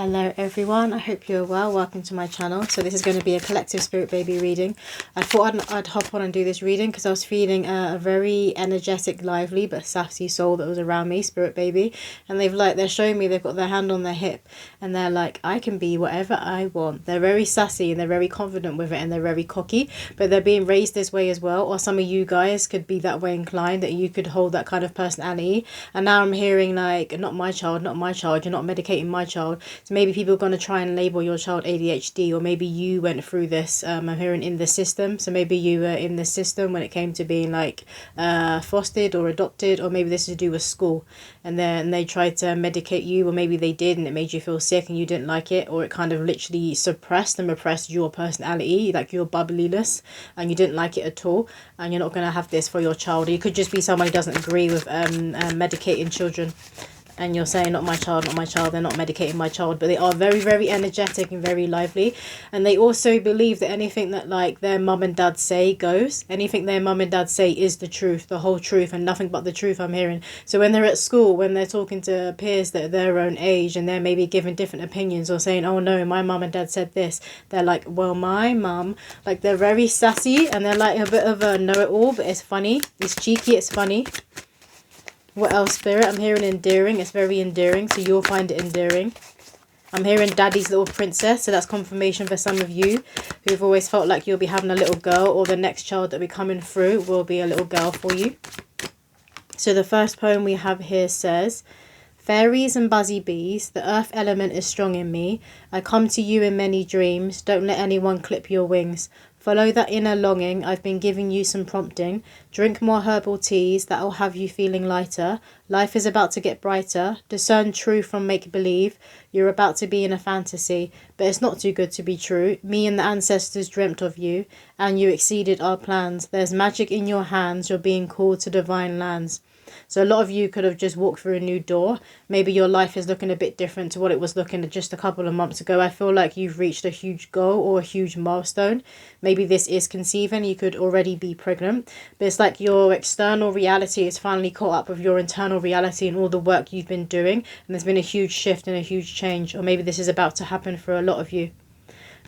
Hello everyone, I hope you're well. Welcome to my channel. So this is going to be a collective spirit baby reading. I thought I'd hop on and do this reading because I was feeling a very energetic, lively but sassy soul that was around me, spirit baby, and they're showing me they've got their hand on their hip and they're like, I can be whatever I want. They're very sassy and they're very confident with it and they're very cocky, but they're being raised this way as well. Or some of you guys could be that way inclined, that you could hold that kind of personality. And now I'm hearing like, not my child, not my child, you're not medicating my child. So maybe people are going to try and label your child ADHD, or maybe you went through this. I'm hearing in the system. So maybe you were in the system when it came to being like fostered or adopted, or maybe this is to do with school, and then they tried to medicate you, or maybe they did and it made you feel sick and you didn't like it, or it kind of literally suppressed and repressed your personality, like your bubbliness, and you didn't like it at all, and you're not going to have this for your child. Or you could just be someone who doesn't agree with medicating children, and you're saying, not my child, not my child, they're not medicating my child. But they are very, very energetic and very lively. And they also believe that anything that like their mum and dad say goes. Anything their mum and dad say is the truth, the whole truth, and nothing but the truth, I'm hearing. So when they're at school, when they're talking to peers that are their own age and they're maybe giving different opinions or saying, oh no, my mum and dad said this, they're like, well, my mum, like they're very sassy and they're like a bit of a know-it-all, but it's funny, it's cheeky, it's funny. What else, Spirit? I'm hearing endearing. It's very endearing, so you'll find it endearing. I'm hearing Daddy's little princess, so that's confirmation for some of you who've always felt like you'll be having a little girl, or the next child that'll be coming through will be a little girl for you. So the first poem we have here says, fairies and buzzy bees, the earth element is strong in me. I come to you in many dreams. Don't let anyone clip your wings. Follow that inner longing. I've been giving you some prompting. Drink more herbal teas. That'll have you feeling lighter. Life is about to get brighter. Discern true from make-believe. You're about to be in a fantasy, but it's not too good to be true. Me and the ancestors dreamt of you, and you exceeded our plans. There's magic in your hands. You're being called to divine lands. So a lot of you could have just walked through a new door. Maybe your life is looking a bit different to what it was looking just a couple of months ago. I feel like you've reached a huge goal or a huge milestone. Maybe this is conceiving. You could already be pregnant. But it's like your external reality is finally caught up with your internal reality and all the work you've been doing. And there's been a huge shift and a huge change. Or maybe this is about to happen for a lot of you.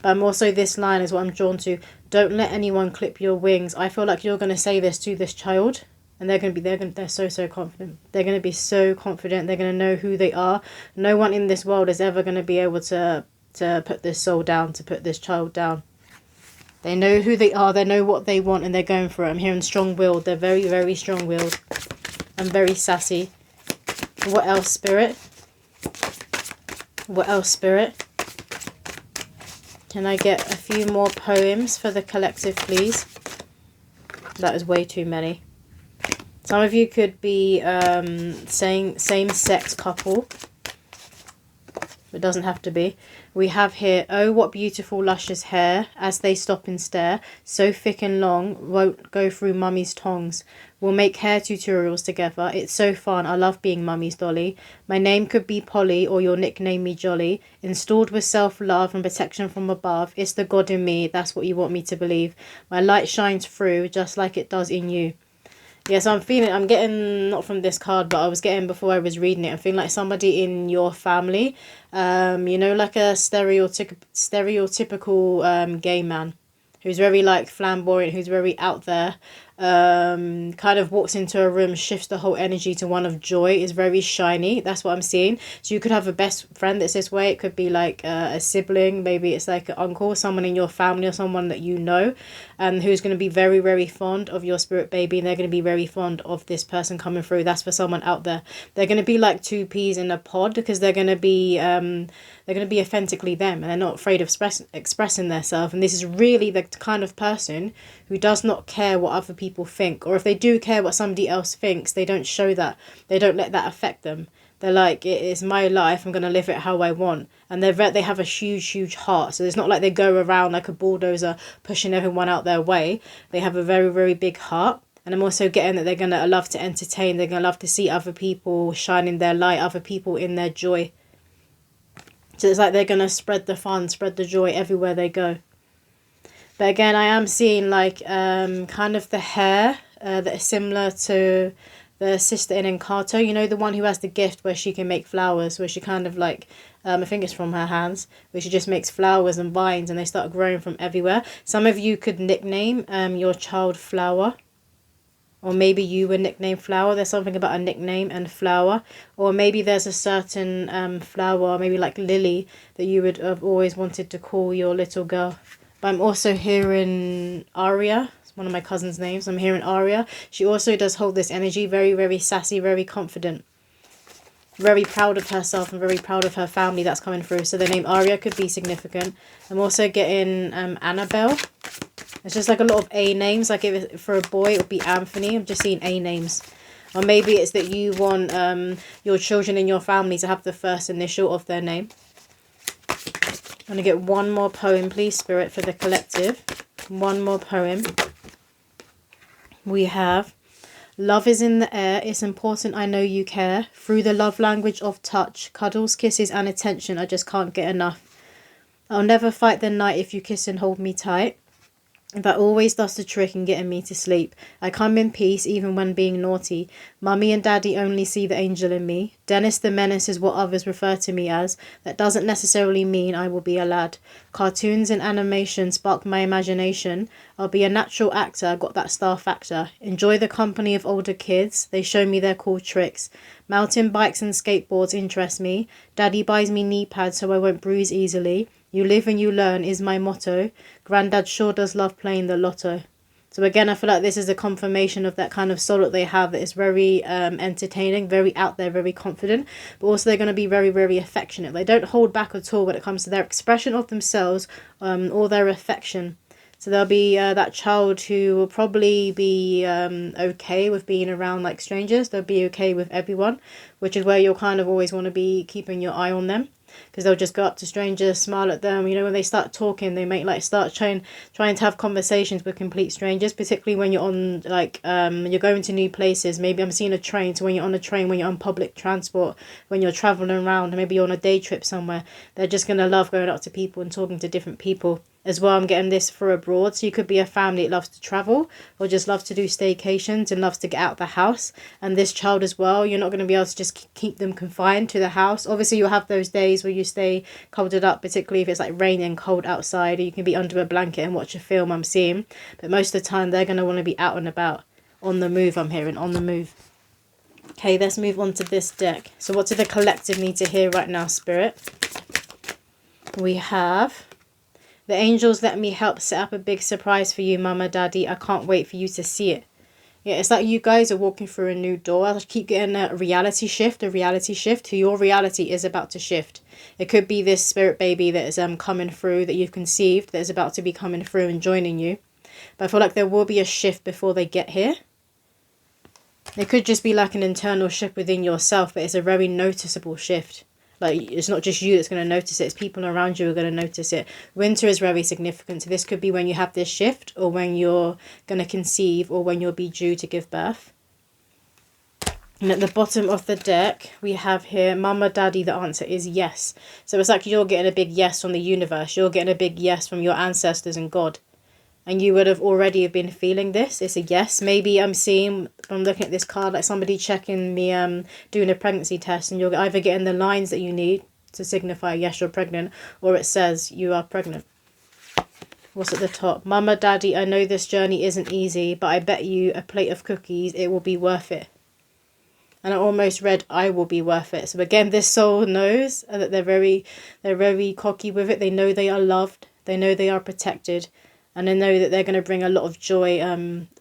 But I'm also, this line is what I'm drawn to. Don't let anyone clip your wings. I feel like you're going to say this to this child. And they're so confident. They're going to be so confident. They're going to know who they are. No one in this world is ever going to be able to put this soul down, to put this child down. They know who they are. They know what they want, and they're going for it. I'm hearing strong-willed. They're very, very strong-willed and very sassy. What else, Spirit? What else, Spirit? Can I get a few more poems for the collective, please? That is way too many. Some of you could be same-sex couple. It doesn't have to be. We have here, oh, what beautiful luscious hair, as they stop and stare, so thick and long, won't go through mummy's tongs. We'll make hair tutorials together. It's so fun. I love being mummy's dolly. My name could be Polly, or you'll nickname me Jolly. Installed with self-love and protection from above. It's the God in me. That's what you want me to believe. My light shines through, just like it does in you. Yeah, so I'm getting, not from this card, but I was getting before I was reading it, I'm feeling like somebody in your family, you know, like a stereotypical gay man who's very like flamboyant, who's very out there, kind of walks into a room, shifts the whole energy to one of joy, is very shiny. That's what I'm seeing. So you could have a best friend that's this way. It could be like a sibling, maybe it's like an uncle, someone in your family, or someone that you know, who's going to be very, very fond of your spirit baby, and they're going to be very fond of this person coming through. That's for someone out there. They're going to be like two peas in a pod, because they're going to be authentically them, and they're not afraid of expressing themselves. And this is really the kind of person who does not care what other people think, or if they do care what somebody else thinks, they don't show that. They don't let that affect them. They're like, it is my life, I'm going to live it how I want. And they have a huge heart. So it's not like they go around like a bulldozer pushing everyone out their way. They have a very, very big heart. And I'm also getting that they're going to love to entertain. They're going to love to see other people shining their light, other people in their joy. So it's like they're going to spread the fun, spread the joy everywhere they go. But again, I am seeing like kind of the hair that is similar to the sister in Encanto, you know, the one who has the gift where she can make flowers, where she kind of like, I think it's from her hands, where she just makes flowers and vines and they start growing from everywhere. Some of you could nickname your child Flower. Or maybe you were nicknamed Flower. There's something about a nickname and flower. Or maybe there's a certain flower, maybe like Lily, that you would have always wanted to call your little girl. But I'm also hearing Aria. It's one of my cousin's names. I'm hearing Aria. She also does hold this energy. Very, very sassy, very confident. Very proud of herself and very proud of her family that's coming through. So the name Aria could be significant. I'm also getting Annabelle. It's just like a lot of A names. Like if for a boy, it would be Anthony. I'm just seeing A names. Or maybe it's that you want your children in your family to have the first initial of their name. I'm going to get one more poem, please, Spirit, for the collective. One more poem. We have, love is in the air. It's important I know you care. Through the love language of touch, cuddles, kisses and attention. I just can't get enough. I'll never fight the night if you kiss and hold me tight. That always does the trick in getting me to sleep. I come in peace even when being naughty. Mummy and Daddy only see the angel in me. Dennis the Menace is what others refer to me as. That doesn't necessarily mean I will be a lad. Cartoons and animation spark my imagination. I'll be a natural actor, got that star factor. Enjoy the company of older kids. They show me their cool tricks. Mountain bikes and skateboards interest me. Daddy buys me knee pads so I won't bruise easily. You live and you learn is my motto. Granddad sure does love playing the lotto. So again, I feel like this is a confirmation of that kind of soul that they have. That is very entertaining, very out there, very confident. But also they're going to be very, very affectionate. They don't hold back at all when it comes to their expression of themselves or their affection. So there'll be that child who will probably be okay with being around like strangers. They'll be okay with everyone, which is where you'll kind of always want to be keeping your eye on them. Because they'll just go up to strangers, smile at them. You know, when they start talking, they might like start trying to have conversations with complete strangers, particularly when you're on like you're going to new places. Maybe I'm seeing a train. So when you're on a train, when you're on public transport, when you're traveling around, maybe you're on a day trip somewhere, they're just going to love going up to people and talking to different people. As well, I'm getting this for abroad. So you could be a family that loves to travel or just loves to do staycations and loves to get out the house. And this child as well, you're not going to be able to just keep them confined to the house. Obviously, you'll have those days where you stay covered up, particularly if it's like raining cold outside, or you can be under a blanket and watch a film, I'm seeing. But most of the time, they're going to want to be out and about, on the move, I'm hearing, on the move. Okay, let's move on to this deck. So what do the collective need to hear right now, Spirit? We have... The angels let me help set up a big surprise for you, Mama, Daddy. I can't wait for you to see it. Yeah, it's like you guys are walking through a new door. I keep getting a reality shift. Your reality is about to shift. It could be this spirit baby that is coming through, that you've conceived, that is about to be coming through and joining you. But I feel like there will be a shift before they get here. It could just be like an internal shift within yourself, but it's a very noticeable shift. Like, it's not just you that's going to notice it. It's people around you who are going to notice it. Winter is very significant. So this could be when you have this shift, or when you're going to conceive, or when you'll be due to give birth. And at the bottom of the deck, we have here, Mama, Daddy, the answer is yes. So it's like you're getting a big yes from the universe. You're getting a big yes from your ancestors and God. And you would have already been feeling this. It's a yes. Maybe I'm seeing, from looking at this card, like somebody checking me doing a pregnancy test, and you're either getting the lines that you need to signify yes, you're pregnant, or it says you are pregnant. What's at the top? Mama, Daddy, I know this journey isn't easy, but I bet you a plate of cookies, it will be worth it. And I almost read, I will be worth it. So again, this soul knows that they're very cocky with it. They know they are loved. They know they are protected. And I know that they're going to bring a lot of joy,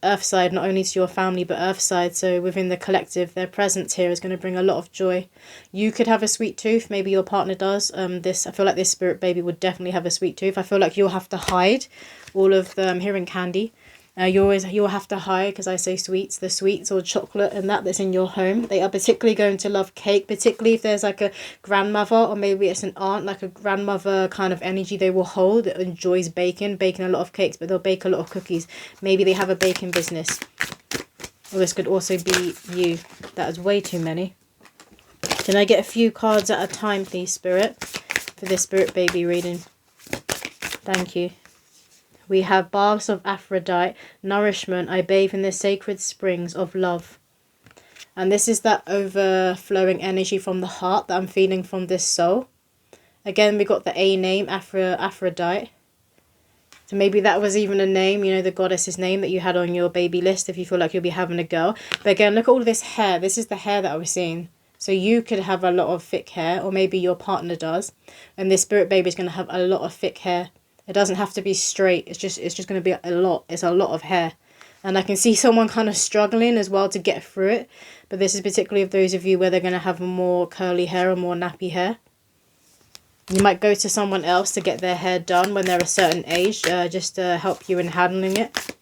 Earthside, not only to your family, but Earthside. So within the collective, their presence here is going to bring a lot of joy. You could have a sweet tooth. Maybe your partner does. I feel like this spirit baby would definitely have a sweet tooth. I feel like you'll have to hide all of the, I'm hearing candy. You'll have to hide, because I say sweets, the sweets or chocolate and that's in your home. They are particularly going to love cake, particularly if there's like a grandmother, or maybe it's an aunt, like a grandmother kind of energy they will hold that enjoys baking a lot of cakes, but they'll bake a lot of cookies. Maybe they have a baking business. Or this could also be you. That is way too many. Can I get a few cards at a time, please, Spirit, for this spirit baby reading? Thank you. We have baths of Aphrodite, nourishment, I bathe in the sacred springs of love. And this is that overflowing energy from the heart that I'm feeling from this soul. Again, we got the A name, Aphrodite. So maybe that was even a name, you know, the goddess's name that you had on your baby list if you feel like you'll be having a girl. But again, look at all this hair. This is the hair that I was seeing. So you could have a lot of thick hair, or maybe your partner does. And this spirit baby is going to have a lot of thick hair. It doesn't have to be straight. It's just going to be a lot. It's a lot of hair. And I can see someone kind of struggling as well to get through it. But this is particularly of those of you where they're going to have more curly hair or more nappy hair. You might go to someone else to get their hair done when they're a certain age, just to help you in handling it.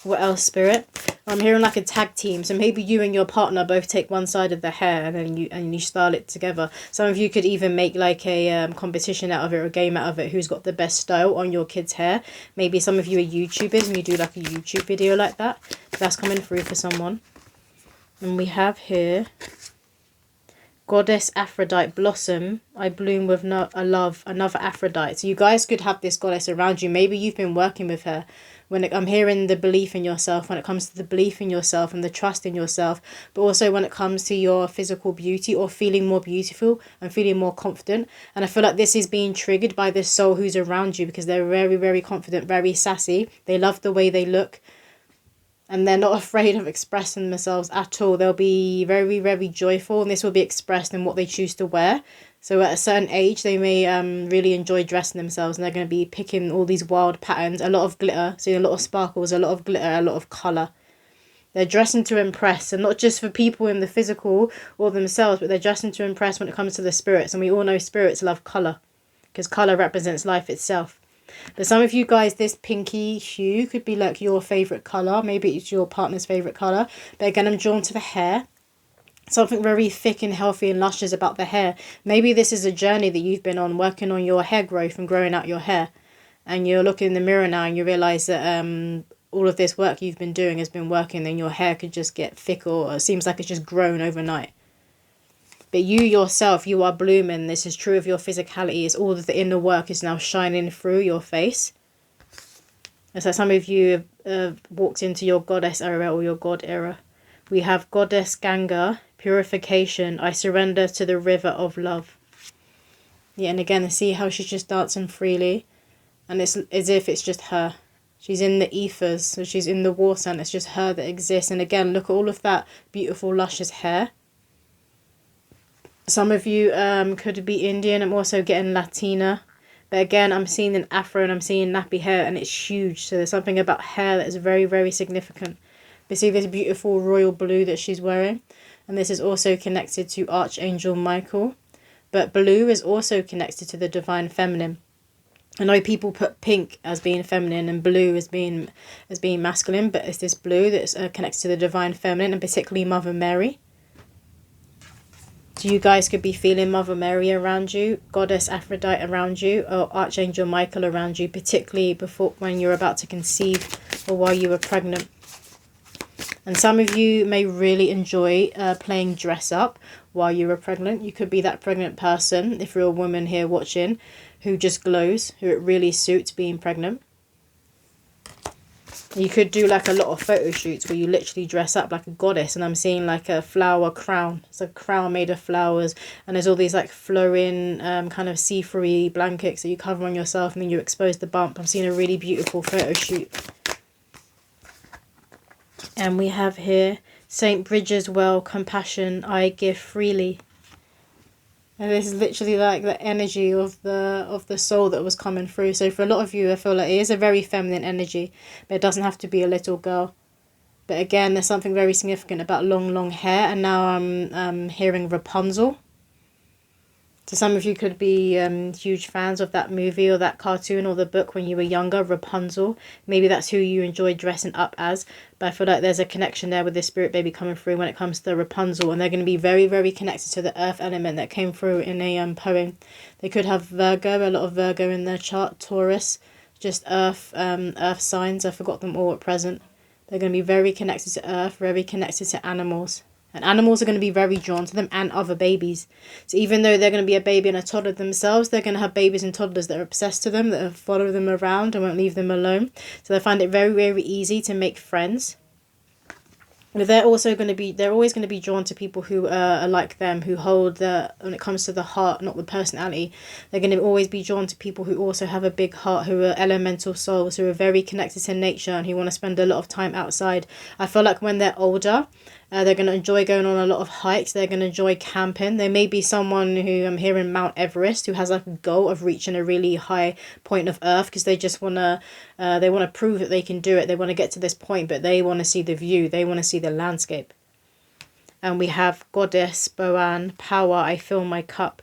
What else, Spirit? I'm hearing like a tag team. So maybe you and your partner both take one side of the hair and then you style it together. Some of you could even make like a competition out of it or a game out of it. Who's got the best style on your kid's hair? Maybe some of you are YouTubers and you do like a YouTube video like that. That's coming through for someone. And we have here, Goddess Aphrodite blossom. I bloom with another Aphrodite. So you guys could have this goddess around you. Maybe you've been working with her. I'm hearing the belief in yourself, when it comes to the belief in yourself and the trust in yourself, but also when it comes to your physical beauty or feeling more beautiful and feeling more confident. And I feel like this is being triggered by this soul who's around you, because they're very, very confident, very sassy. They love the way they look. And they're not afraid of expressing themselves at all. They'll be very, very joyful. And this will be expressed in what they choose to wear. So at a certain age, they may really enjoy dressing themselves. And they're going to be picking all these wild patterns. A lot of glitter. So a lot of sparkles, a lot of glitter, a lot of colour. They're dressing to impress. And not just for people in the physical or themselves. But they're dressing to impress when it comes to the spirits. And we all know spirits love colour. Because colour represents life itself. But some of you guys, this pinky hue could be like your favourite colour. Maybe it's your partner's favourite colour. But again, I'm drawn to the hair. Something very thick and healthy and luscious about the hair. Maybe this is a journey that you've been on, working on your hair growth and growing out your hair. And you're looking in the mirror now and you realise that all of this work you've been doing has been working, and your hair could just get thicker, or it seems like it's just grown overnight. But you yourself, you are blooming. This is true of your physicality. It's all of the inner work is now shining through your face. It's like some of you have walked into your goddess era or your god era. We have Goddess Ganga, purification. I surrender to the river of love. Yeah, and again, see how she's just dancing freely. And it's as if it's just her. She's in the ethers, so she's in the water, and it's just her that exists. And again, look at all of that beautiful, luscious hair. Some of you could be Indian. I'm also getting Latina. But again, I'm seeing an afro and I'm seeing nappy hair, and it's huge. So there's something about hair that is very, very significant. But see this beautiful royal blue that she's wearing. And this is also connected to Archangel Michael. But blue is also connected to the divine feminine. I know people put pink as being feminine and blue as being masculine. But it's this blue that's connected to the divine feminine, and particularly Mother Mary. So you guys could be feeling Mother Mary around you, Goddess Aphrodite around you, or Archangel Michael around you, particularly when you're about to conceive or while you were pregnant. And some of you may really enjoy playing dress up while you were pregnant. You could be that pregnant person, if you're a woman here watching, who just glows, who it really suits being pregnant. You could do like a lot of photo shoots where you literally dress up like a goddess, and I'm seeing like a flower crown. It's a crown made of flowers, and there's all these like flowing kind of see-through blankets that you cover on yourself, and then you expose the bump. I'm seeing a really beautiful photo shoot. And we have here St. Bridget's Well, compassion, I give freely. And this is literally like the energy of the soul that was coming through. So for a lot of you, I feel like it is a very feminine energy, but it doesn't have to be a little girl. But again, there's something very significant about long hair. And now I'm hearing Rapunzel. So some of you could be huge fans of that movie or that cartoon or the book when you were younger, Rapunzel. Maybe that's who you enjoy dressing up as. But I feel like there's a connection there with this spirit baby coming through when it comes to Rapunzel. And they're going to be very, very connected to the earth element that came through in a poem. They could have Virgo, a lot of Virgo in their chart, Taurus, just earth signs. I forgot them all at present. They're going to be very connected to earth, very connected to animals. And animals are going to be very drawn to them, and other babies. So even though they're going to be a baby and a toddler themselves, they're going to have babies and toddlers that are obsessed to them, that follow them around and won't leave them alone. So they find it very, very easy to make friends. But they're also going to be, they're always going to be drawn to people who are like them, who hold the, when it comes to the heart, not the personality, they're going to always be drawn to people who also have a big heart, who are elemental souls, who are very connected to nature and who want to spend a lot of time outside. I feel like when they're older, they're going to enjoy going on a lot of hikes. They're going to enjoy camping. There may be someone who, I'm hearing Mount Everest, who has like a goal of reaching a really high point of Earth because they just want to, they want to prove that they can do it. They want to get to this point, but they want to see the view. They want to see the landscape. And we have Goddess, Boan, Power, I fill my cup.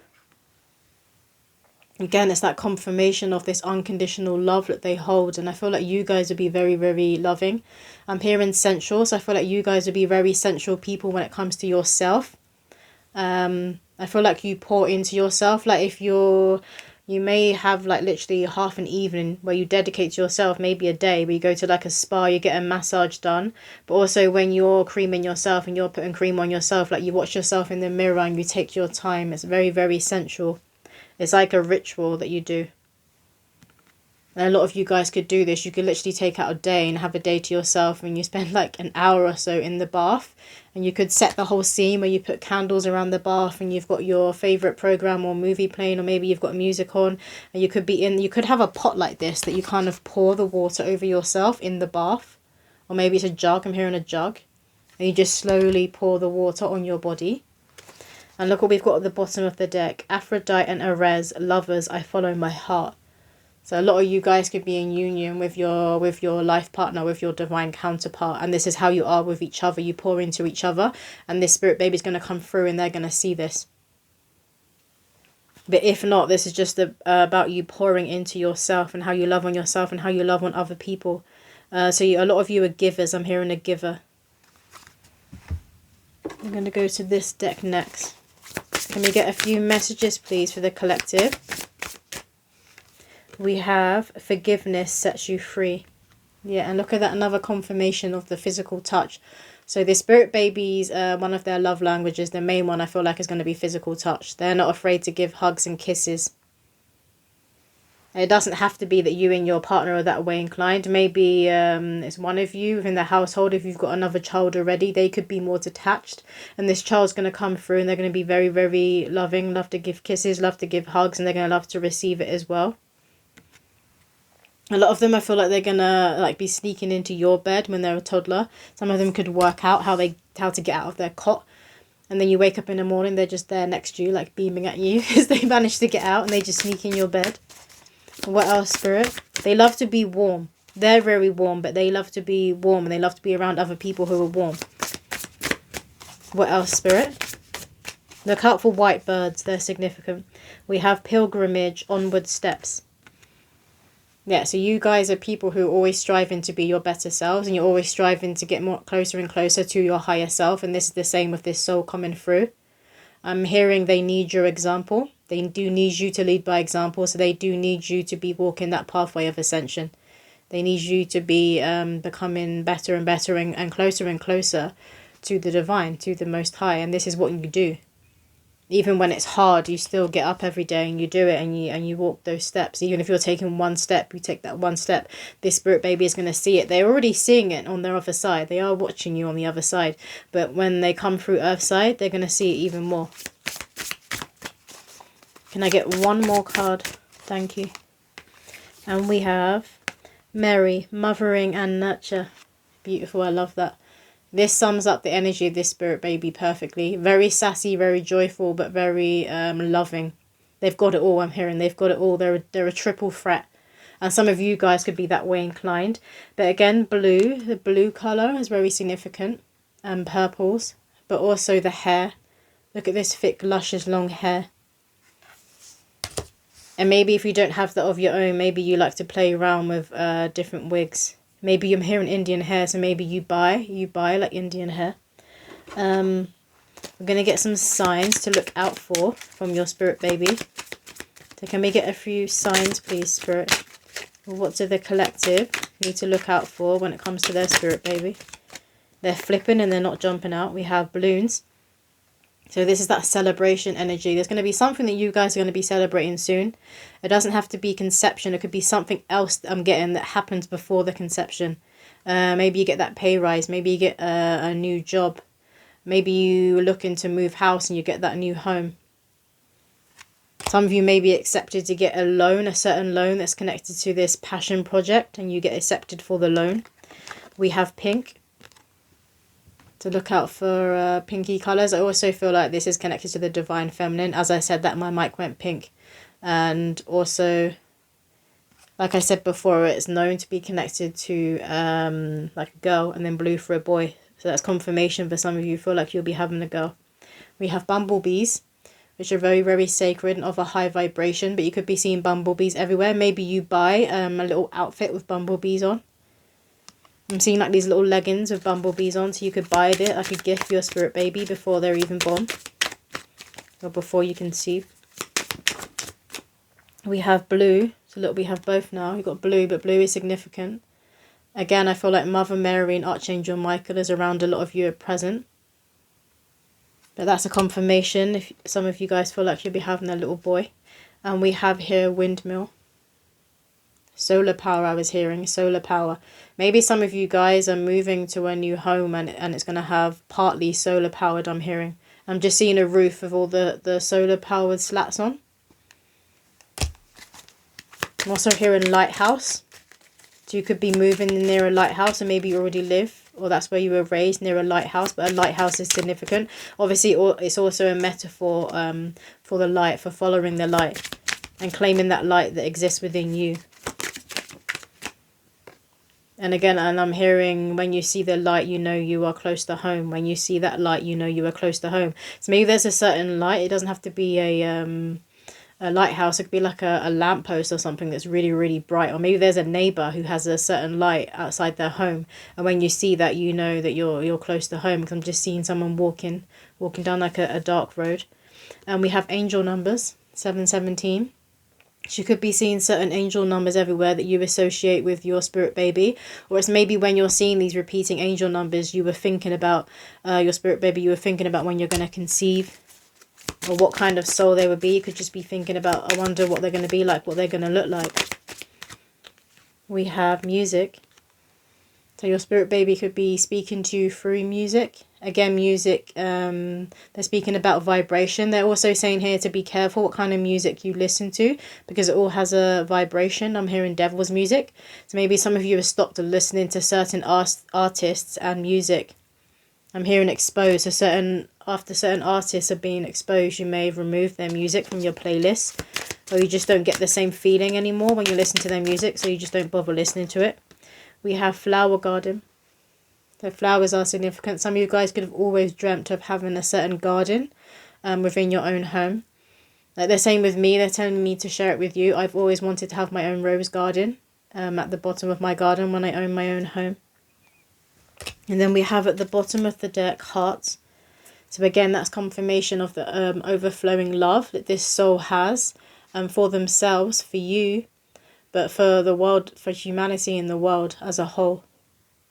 Again, it's that confirmation of this unconditional love that they hold. And I feel like you guys would be very, very loving. I'm hearing sensual. So I feel like you guys would be very sensual people when it comes to yourself. I feel like you pour into yourself. Like if you may have like literally half an evening where you dedicate to yourself, maybe a day where you go to like a spa, you get a massage done. But also when you're creaming yourself and you're putting cream on yourself, like you watch yourself in the mirror and you take your time. It's very, very sensual. It's like a ritual that you do. And a lot of you guys could do this. You could literally take out a day and have a day to yourself and you spend like an hour or so in the bath. And you could set the whole scene where you put candles around the bath and you've got your favourite programme or movie playing, or maybe you've got music on. And you could have a pot like this that you kind of pour the water over yourself in the bath. Or maybe it's a jug. I'm hearing a jug. And you just slowly pour the water on your body. And look what we've got at the bottom of the deck. Aphrodite and Ares, lovers, I follow my heart. So a lot of you guys could be in union with your life partner, with your divine counterpart. And this is how you are with each other. You pour into each other. And this spirit baby is going to come through and they're going to see this. But if not, this is just about you pouring into yourself and how you love on yourself and how you love on other people. A lot of you are givers. I'm hearing a giver. I'm going to go to this deck next. Can we get a few messages, please, for the collective? We have forgiveness sets you free. Yeah, and look at that, another confirmation of the physical touch. So the spirit babies, one of their love languages, the main one I feel like is going to be physical touch. They're not afraid to give hugs and kisses. It doesn't have to be that you and your partner are that way inclined. Maybe it's one of you within the household. If you've got another child already, they could be more detached. And this child's going to come through and they're going to be very, very loving. Love to give kisses, love to give hugs, and they're going to love to receive it as well. A lot of them, I feel like they're going to like be sneaking into your bed when they're a toddler. Some of them could work out how to get out of their cot. And then you wake up in the morning, they're just there next to you, like beaming at you because they managed to get out and they just sneak in your bed. What else, Spirit? They love to be warm. They're very warm, but they love to be warm and they love to be around other people who are warm. What else, Spirit? Look out for white birds. They're significant. We have pilgrimage, onward steps. Yeah, so you guys are people who are always striving to be your better selves and you're always striving to get more closer and closer to your higher self. And this is the same with this soul coming through. I'm hearing they need your example. They do need you to lead by example. So they do need you to be walking that pathway of ascension. They need you to be becoming better and better and closer to the divine, to the Most High. And this is what you do. Even when it's hard, you still get up every day and you do it and you walk those steps. Even if you're taking one step, you take that one step. This spirit baby is going to see it. They're already seeing it on their other side. They are watching you on the other side. But when they come through Earth side, they're going to see it even more. Can I get one more card? Thank you. And we have Mary, mothering and nurture. Beautiful. I love that. This sums up the energy of this spirit baby perfectly. Very sassy, very joyful, but very loving. They've got it all, I'm hearing. They've got it all. They're a triple threat. And some of you guys could be that way inclined. But again, blue. The blue colour is very significant. And purples. But also the hair. Look at this thick, luscious, long hair. And maybe if you don't have that of your own, maybe you like to play around with different wigs. Maybe I'm hearing Indian hair, so maybe you buy like Indian hair. We're going to get some signs to look out for from your spirit baby. So can we get a few signs, please, Spirit? What do the collective need to look out for when it comes to their spirit baby? They're flipping and they're not jumping out. We have balloons. So this is that celebration energy. There's going to be something that you guys are going to be celebrating soon. It doesn't have to be conception. It could be something else that I'm getting that happens before the conception. Maybe you get that pay rise. Maybe you get a new job. Maybe you're looking to move house and you get that new home. Some of you may be accepted to get a loan, a certain loan that's connected to this passion project, and you get accepted for the loan. We have pink. To look out for pinky colours. I also feel like this is connected to the divine feminine. As I said that, my mic went pink. And also, like I said before, it's known to be connected to like a girl, and then blue for a boy. So that's confirmation for some of you feel like you'll be having a girl. We have bumblebees, which are very, very sacred and of a high vibration. But you could be seeing bumblebees everywhere. Maybe you buy a little outfit with bumblebees on. I'm seeing like these little leggings with bumblebees on. So you could buy it like a gift for your spirit baby before they're even born. Or before you conceive. We have blue. So look, we have both now. We've got blue, but blue is significant. Again, I feel like Mother Mary and Archangel Michael is around a lot of you at present. But that's a confirmation if some of you guys feel like you'll be having a little boy. And we have here windmill. Solar power, I was hearing. Solar power. Maybe some of you guys are moving to a new home and it's going to have partly solar powered, I'm hearing. I'm just seeing a roof with all the solar powered slats on. I'm also hearing lighthouse. So you could be moving near a lighthouse, and maybe you already live, or that's where you were raised, near a lighthouse. But a lighthouse is significant. Obviously, it's also a metaphor for the light, for following the light and claiming that light that exists within you. And again, and I'm hearing, when you see the light, you know you are close to home. When you see that light, you know you are close to home. So maybe there's a certain light. It doesn't have to be a lighthouse. It could be like a lamppost or something that's really, really bright. Or maybe there's a neighbour who has a certain light outside their home. And when you see that, you know that you're close to home. Because I'm just seeing someone walking down like a dark road. And we have angel numbers, 717. So you could be seeing certain angel numbers everywhere that you associate with your spirit baby. Or it's maybe when you're seeing these repeating angel numbers, you were thinking about your spirit baby. You were thinking about when you're going to conceive. Or what kind of soul they would be. You could just be thinking about, I wonder what they're going to be like, what they're going to look like. We have music. So your spirit baby could be speaking to you through music. Again, music, they're speaking about vibration. They're also saying here to be careful what kind of music you listen to, because it all has a vibration. I'm hearing devil's music. So maybe some of you have stopped listening to certain artists and music. I'm hearing exposed. So after certain artists are being exposed, you may have removed their music from your playlist. Or you just don't get the same feeling anymore when you listen to their music, so you just don't bother listening to it. We have flower garden. So flowers are significant. Some of you guys could have always dreamt of having a certain garden within your own home. Like they're saying with me, they're telling me to share it with you. I've always wanted to have my own rose garden at the bottom of my garden when I own my own home. And then we have at the bottom of the deck, hearts. So again, that's confirmation of the overflowing love that this soul has for themselves, for you, but for the world, for humanity in the world as a whole.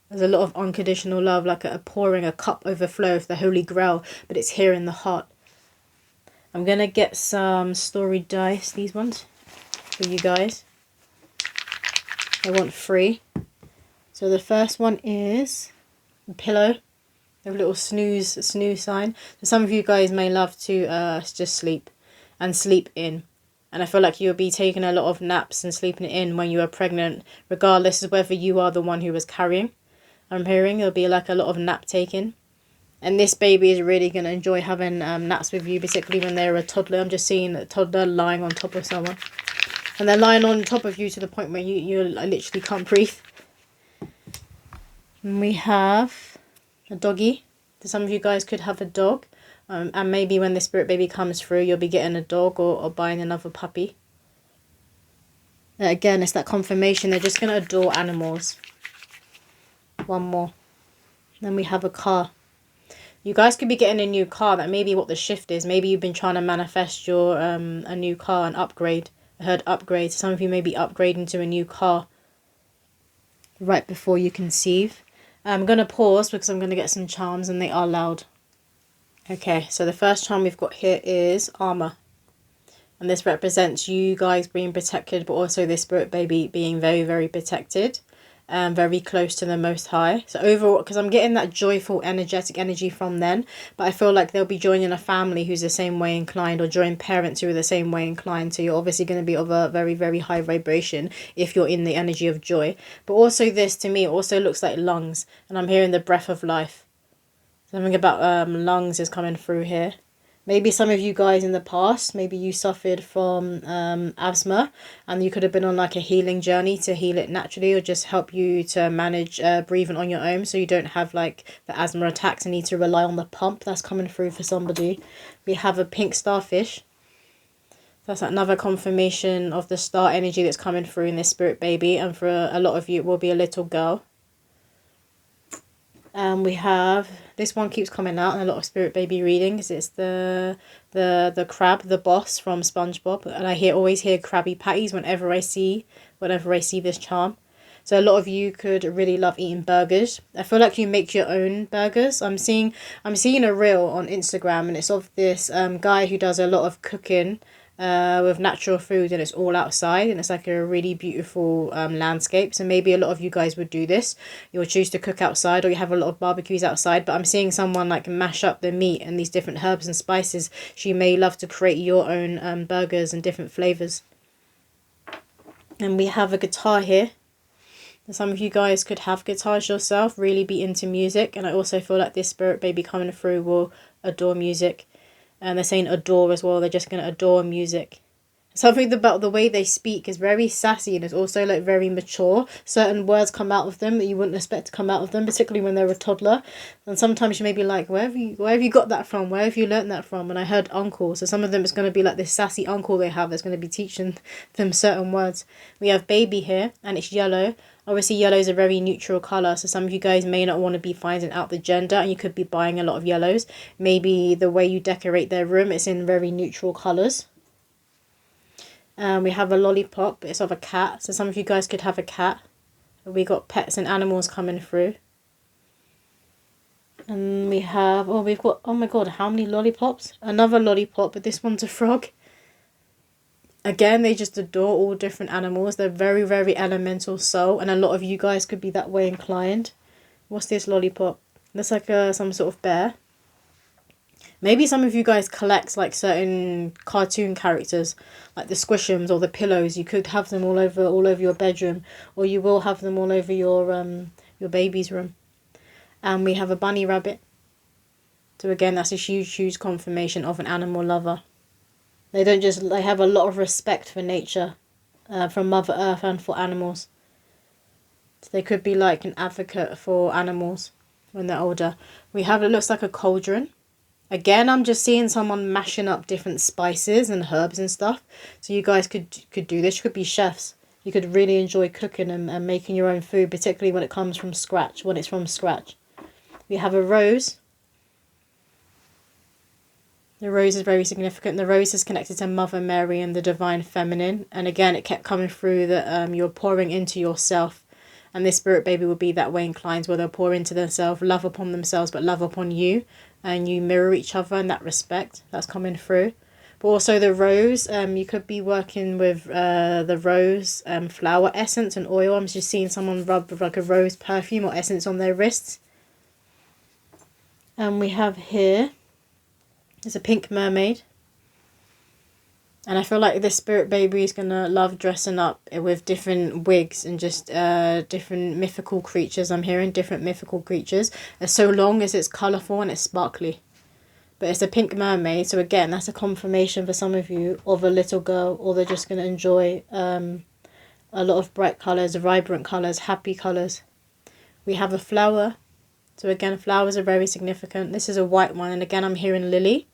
There's a lot of unconditional love, like a pouring, a cup overflow of the Holy Grail, but it's here in the heart. I'm going to get some story dice, these ones, for you guys. I want 3. So the first one is a pillow. A little snooze sign. So some of you guys may love to just sleep and sleep in. And I feel like you'll be taking a lot of naps and sleeping in when you are pregnant, regardless of whether you are the one who was carrying. I'm hearing there'll be like a lot of nap taking. And this baby is really going to enjoy having naps with you, particularly when they're a toddler. I'm just seeing a toddler lying on top of someone. And they're lying on top of you to the point where you literally can't breathe. And we have a doggy. So some of you guys could have a dog. And maybe when the spirit baby comes through, you'll be getting a dog or buying another puppy. Again, it's that confirmation. They're just going to adore animals. One more. Then we have a car. You guys could be getting a new car. That may be what the shift is. Maybe you've been trying to manifest your a new car, an upgrade. I heard upgrade. Some of you may be upgrading to a new car right before you conceive. I'm going to pause because I'm going to get some charms and they are loud. Okay, so the first charm we've got here is armor. And this represents you guys being protected, but also this spirit baby being very, very protected. very close to the Most High. So overall, because I'm getting that joyful, energetic energy from them, but I feel like they'll be joining a family who's the same way inclined, or join parents who are the same way inclined. So you're obviously going to be of a very, very high vibration if you're in the energy of joy. But also this, to me, also looks like lungs, and I'm hearing the breath of life. Something about lungs is coming through here. Maybe some of you guys in the past, maybe you suffered from asthma, and you could have been on like a healing journey to heal it naturally, or just help you to manage breathing on your own, so you don't have like the asthma attacks and need to rely on the pump. That's coming through for somebody. We have a pink starfish. That's another confirmation of the star energy that's coming through in this spirit baby, and for a lot of you it will be a little girl. We have, this one keeps coming out in a lot of spirit baby readings. It's the crab, the boss from SpongeBob, and I always hear Krabby Patties whenever I see this charm. So a lot of you could really love eating burgers. I feel like you make your own burgers. I'm seeing a reel on Instagram, and it's of this guy who does a lot of cooking with natural food, and it's all outside, and it's like a really beautiful landscape. So maybe a lot of you guys would do this. You'll choose to cook outside, or you have a lot of barbecues outside, but I'm seeing someone like mash up the meat and these different herbs and spices. So you may love to create your own burgers and different flavors. And we have a guitar here. Some of you guys could have guitars yourself, really be into music, and I also feel like this spirit baby coming through will adore music. And they're saying adore as well. They're just going to adore music. Something about the way they speak is very sassy, and it's also like very mature. Certain words come out of them that you wouldn't expect to come out of them, particularly when they're a toddler. And sometimes you may be like, where have you got that from? Where have you learnt that from? And I heard uncle. So some of them it's going to be like this sassy uncle they have that's going to be teaching them certain words. We have baby here, and it's yellow. Obviously, yellow is a very neutral colour, so some of you guys may not want to be finding out the gender, and you could be buying a lot of yellows. Maybe the way you decorate their room, it's in very neutral colours. We have a lollipop, it's of a cat, so some of you guys could have a cat. We got pets and animals coming through. And we have, we've got, oh my god, how many lollipops? Another lollipop, but this one's a frog. Again, they just adore all different animals. They're very, very elemental soul, and a lot of you guys could be that way inclined. What's this lollipop? Looks like some sort of bear. Maybe some of you guys collect like certain cartoon characters, like the Squishums or the pillows. You could have them all over your bedroom, or you will have them all over your baby's room. And we have a bunny rabbit. So again, that's a huge, huge confirmation of an animal lover. They have a lot of respect for nature, from Mother Earth and for animals. So they could be like an advocate for animals when they're older. We have, it looks like a cauldron. Again, I'm just seeing someone mashing up different spices and herbs and stuff. So you guys could do this. You could be chefs. You could really enjoy cooking and making your own food, particularly when it comes from scratch, when it's from scratch. We have a rose. The rose is very significant. The rose is connected to Mother Mary and the Divine Feminine. And again, it kept coming through that you're pouring into yourself. And this spirit baby will be that way inclined, where they'll pour into themselves, love upon themselves, but love upon you. And you mirror each other in that respect. That's coming through. But also the rose, you could be working with the rose flower essence and oil. I'm just seeing someone rub like a rose perfume or essence on their wrists. And we have here, there's a pink mermaid. And I feel like this spirit baby is going to love dressing up with different wigs and just different mythical creatures. I'm hearing different mythical creatures, so long as it's colourful and it's sparkly. But it's a pink mermaid, so again, that's a confirmation for some of you of a little girl, or they're just going to enjoy a lot of bright colours, vibrant colours, happy colours. We have a flower. So again, flowers are very significant. This is a white one, and again, I'm hearing lily.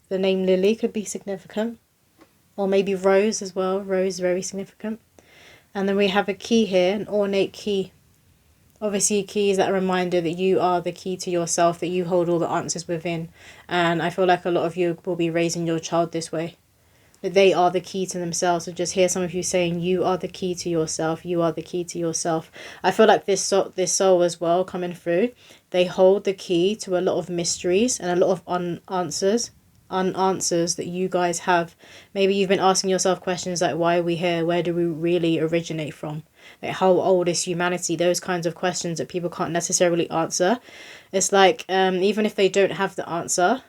The name Lily could be significant. Or maybe rose as well. Rose is very significant. And then we have a key here, an ornate key. Obviously, key is that reminder that you are the key to yourself, that you hold all the answers within. And I feel like a lot of you will be raising your child this way. That they are the key to themselves. So just hear some of you saying, you are the key to yourself. You are the key to yourself. I feel like this soul as well coming through. They hold the key to a lot of mysteries and a lot of unanswers. unanswers that you guys have. Maybe you've been asking yourself questions like, why are we here? Where do we really originate from? Like, how old is humanity? Those kinds of questions that people can't necessarily answer. It's like, even if they don't have the answer,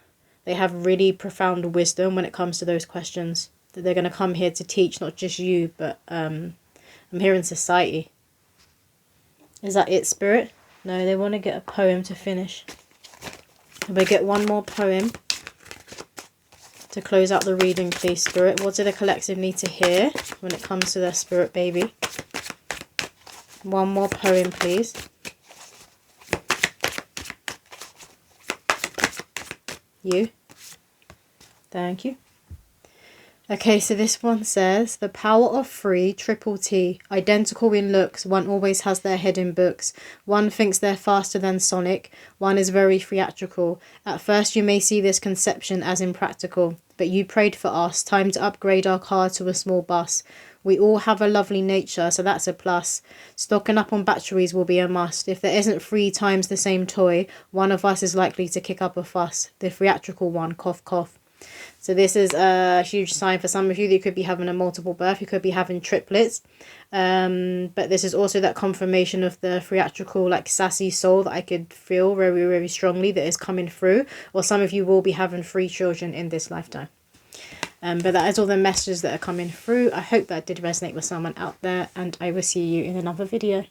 they have really profound wisdom when it comes to those questions that they're going to come here to teach, not just you, but I'm here in society. Is that it, Spirit? No, they want to get a poem to finish. If I get one more poem to close out the reading, please, Spirit. What do the collective need to hear when it comes to their spirit baby? One more poem, please. You. Thank you. Okay, so this one says, the power of three, triple T, identical in looks, one always has their head in books, one thinks they're faster than Sonic, one is very theatrical. At first you may see this conception as impractical, but you prayed for us, time to upgrade our car to a small bus. We all have a lovely nature, so that's a plus. Stocking up on batteries will be a must. If there isn't 3 times the same toy, one of us is likely to kick up a fuss. The theatrical one, cough cough. So this is a huge sign for some of you that you could be having a multiple birth. You could be having triplets. But this is also that confirmation of the theatrical, like, sassy soul that I could feel very, very strongly that is coming through. Or some of you will be having 3 children in this lifetime. But that is all the messages that are coming through. I hope that did resonate with someone out there. And I will see you in another video.